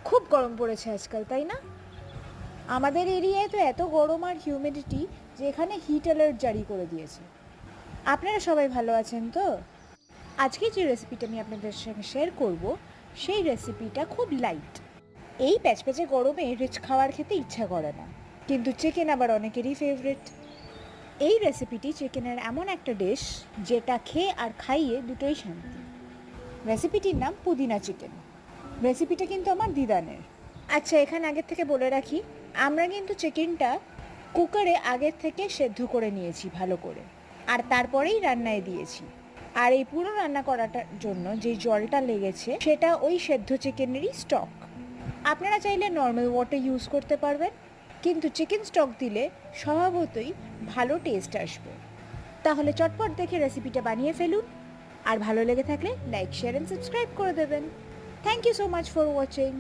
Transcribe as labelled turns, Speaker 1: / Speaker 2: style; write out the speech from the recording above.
Speaker 1: খুব গরম পড়েছে আজকাল, তাই না? আমাদের এরিয়ায় তো এত গরম আর হিউমিডিটি যে এখানে হিট অ্যালার্ট জারি করে দিয়েছে। আপনারা সবাই ভালো আছেন তো? আজকে যে রেসিপিটা আমি আপনাদের সঙ্গে শেয়ার করব, সেই রেসিপিটা খুব লাইট। এই প্যাচপ্যাচে গরমে রিচ খাবার খেতে ইচ্ছা করে না, কিন্তু চিকেন আবার অনেকেরই ফেভারিট। এই রেসিপিটি চিকেনের এমন একটা ডিশ যেটা খেয়ে আর খাইয়ে দুটোই শান্তি। রেসিপিটির নাম পুদিনা চিকেন। রেসিপিটা কিন্তু আমার দিদানের। আচ্ছা, এখানে আগের থেকে বলে রাখি, আমরা কিন্তু চিকেনটা কুকারে আগের থেকে সেদ্ধ করে নিয়েছি ভালো করে, আর তারপরেই রান্নায় দিয়েছি। আর এই পুরো রান্না করাটার জন্য যে জলটা লেগেছে সেটা ওই সেদ্ধ চিকেনেরই স্টক। আপনারা চাইলে নর্মাল ওয়াটার ইউজ করতে পারবেন, কিন্তু চিকেন স্টক দিলে স্বভাবতই ভালো টেস্ট আসবে। তাহলে চটপট দেখে রেসিপিটা বানিয়ে ফেলুন, আর ভালো লেগে থাকলে লাইক, শেয়ার অ্যান্ড সাবস্ক্রাইব করে দেবেন। Thank you so much for watching.